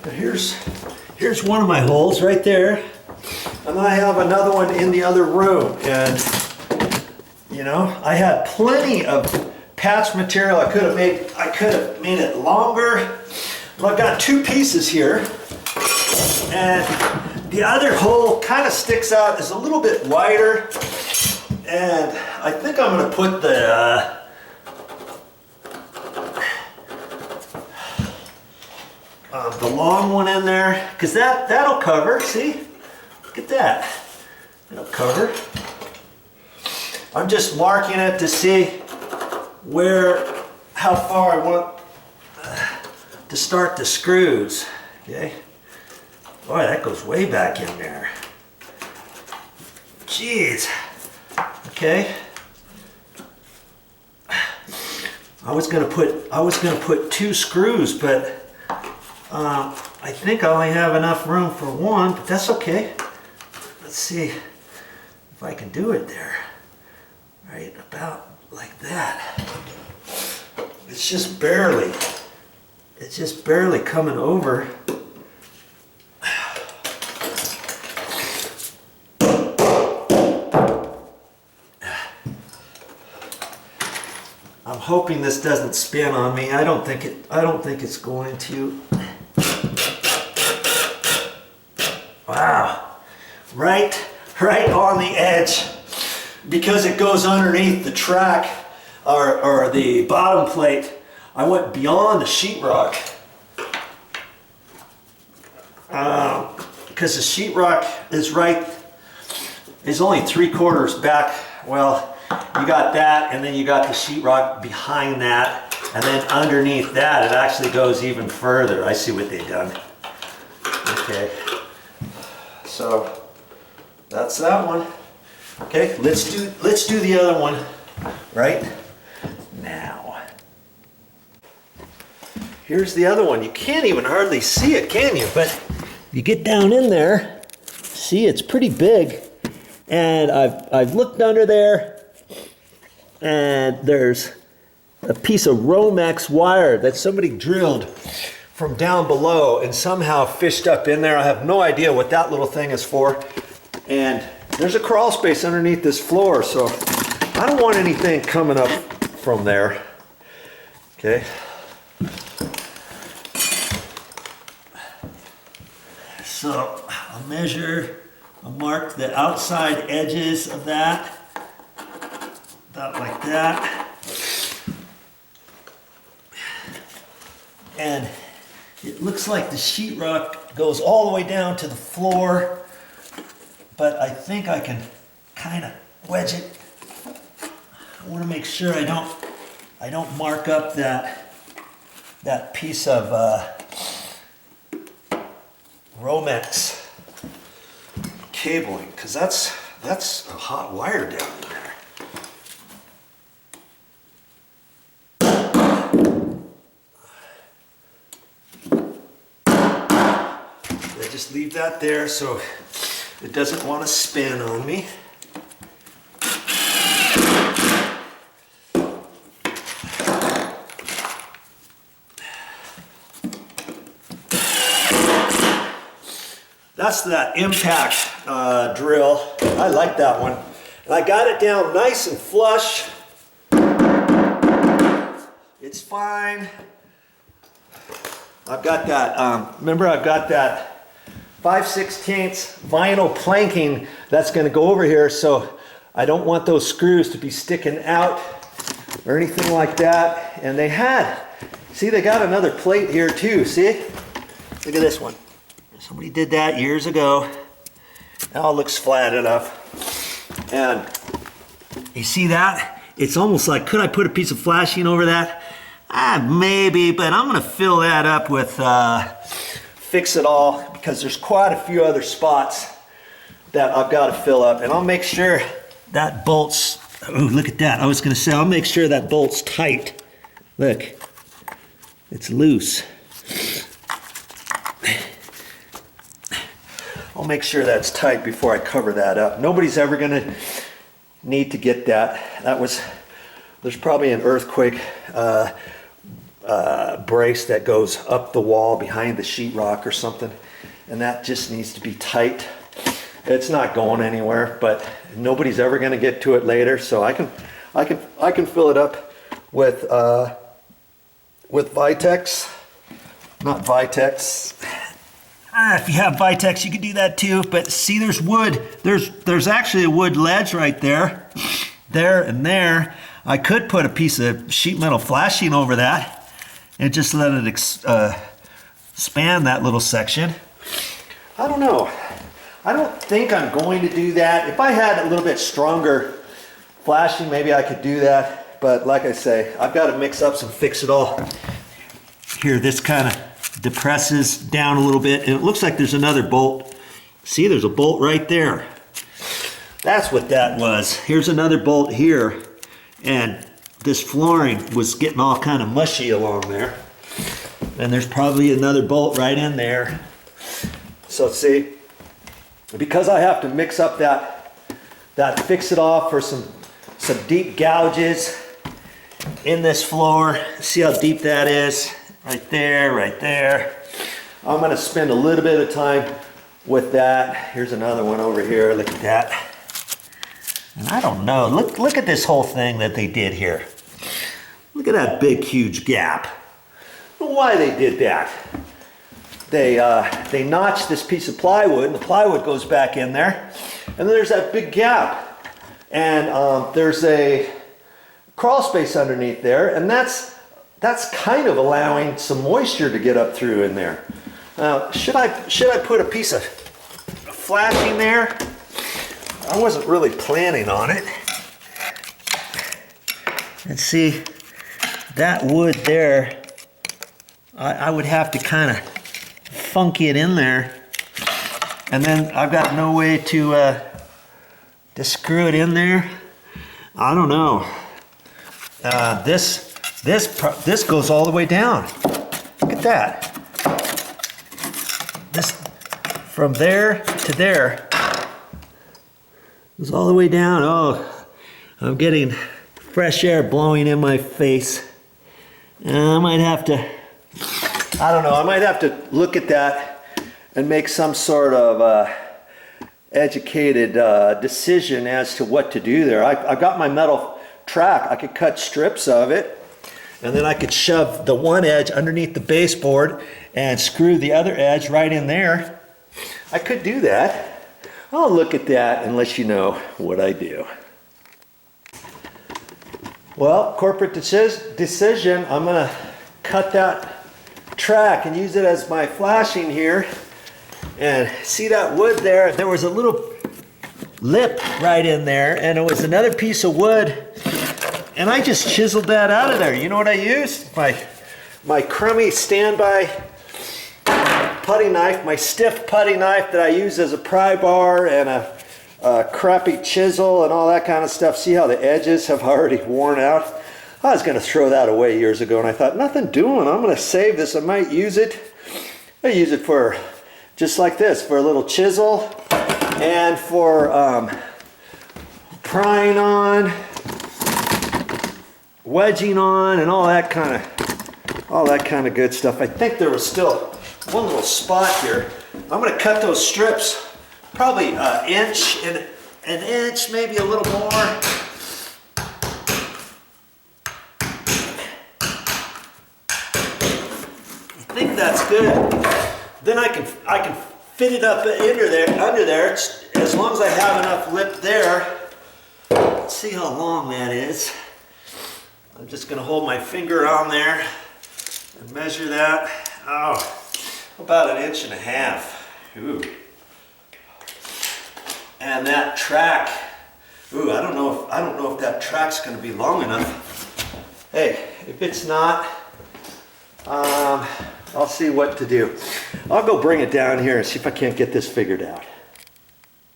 Here's one of my holes right there, and I have another one in the other room. And you know, I had plenty of patch material. I could have made it longer. But I've got two pieces here, and the other hole kind of sticks out. It's a little bit wider, and I think I'm going to put the long one in there, because that'll cover. See, look at that. It'll cover. I'm just marking it to see how far I want to start the screws. Okay. Boy, that goes way back in there. Jeez. Okay. I was gonna put two screws, but I think I only have enough room for one, but that's okay. Let's see if I can do it there. Right about like that. It's just barely coming over. I'm hoping this doesn't spin on me. I don't think it's going to. Wow. Right on the edge, because it goes underneath the track or the bottom plate. I went beyond the sheetrock because the sheetrock is only 3/4 back. Well, you got that, and then you got the sheetrock behind that, and then underneath that it actually goes even further. I see what they've done. Okay, so that's that one. Okay, let's do the other one right now. Here's the other one. You can't even hardly see it, can you? But you get down in there, see, it's pretty big. And I've looked under there, and there's a piece of Romex wire that somebody drilled from down below and somehow fished up in there. I have no idea what that little thing is for. And there's a crawl space underneath this floor, so I don't want anything coming up from there. Okay. So I'll mark the outside edges of that, about like that. And it looks like the sheetrock goes all the way down to the floor, but I think I can kind of wedge it. I want to make sure I don't mark up that piece of Romex cabling, because that's a hot wire down in there. I just leave that there so it doesn't want to spin on me. That's that impact drill. I like that one. And I got it down nice and flush. It's fine. I've got that, remember I've got that 5/16 vinyl planking that's going to go over here, so I don't want those screws to be sticking out or anything like that. And they got another plate here too, see? Look at this one. Somebody did that years ago. Now it looks flat enough. And you see that? It's almost like, could I put a piece of flashing over that? Maybe, but I'm gonna fill that up with Fix It All, because there's quite a few other spots that I've got to fill up. And I'll make sure that bolt's, oh, look at that. I was gonna say, I'll make sure that bolt's tight. Look, it's loose. I'll make sure that's tight before I cover that up. Nobody's ever gonna need to get that. There's probably an earthquake brace that goes up the wall behind the sheetrock or something, and that just needs to be tight. It's not going anywhere, but nobody's ever going to get to it later, so I can fill it up with Vitex, not Vitex. If you have Vitex, you can do that too. But see, there's wood. There's actually a wood ledge right there, there and there. I could put a piece of sheet metal flashing over that and just let it span that little section. I don't know. I don't think I'm going to do that. If I had a little bit stronger flashing, maybe I could do that. But like I say, I've got to mix up some fix-it-all. Here, this kind of depresses down a little bit, and it looks like there's another bolt. See, there's a bolt right there. That's what that was. Here's another bolt here, and this flooring was getting all kind of mushy along there. And there's probably another bolt right in there. So see, because I have to mix up that fix-it-all for some deep gouges in this floor. See how deep that is? Right there, right there. I'm going to spend a little bit of time with that. Here's another one over here. Look at that. And I don't know. Look at this whole thing that they did here. Look at that big, huge gap. I don't know why they did that. They notched this piece of plywood, and the plywood goes back in there. And then there's that big gap. And there's a crawl space underneath there, and that's kind of allowing some moisture to get up through in there. Now, should I put a piece of flashing there? I wasn't really planning on it. And see, that wood there, I would have to kind of funky it in there. And then I've got no way to screw it in there. I don't know. This goes all the way down. Look at that. This, from there to there, goes all the way down. Oh, I'm getting fresh air blowing in my face. And I might have to, I don't know, I might have to look at that and make some sort of educated decision as to what to do there. I've got my metal track. I could cut strips of it, and then I could shove the one edge underneath the baseboard and screw the other edge right in there. I could do that. I'll look at that and let you know what I do. Well, corporate decision, I'm going to cut that track and use it as my flashing here. And see that wood there? There was a little lip right in there, and it was another piece of wood. And I just chiseled that out of there. You know what I used? My crummy standby putty knife, my stiff putty knife that I use as a pry bar, and a crappy chisel and all that kind of stuff. See how the edges have already worn out? I was going to throw that away years ago, and I thought, nothing doing. I'm going to save this. I might use it. I use it for just like this, for a little chisel and for prying on, wedging on, and all that kind of good stuff. I think there was still one little spot here. I'm going to cut those strips, probably an inch, maybe a little more. I think that's good. Then I can fit it up under there, as long as I have enough lip there. Let's see how long that is. I'm just going to hold my finger on there and measure that. Oh, about 1.5 inches. Ooh. And that track. Ooh, I don't know if that track's going to be long enough. Hey, if it's not, I'll see what to do. I'll go bring it down here and see if I can't get this figured out.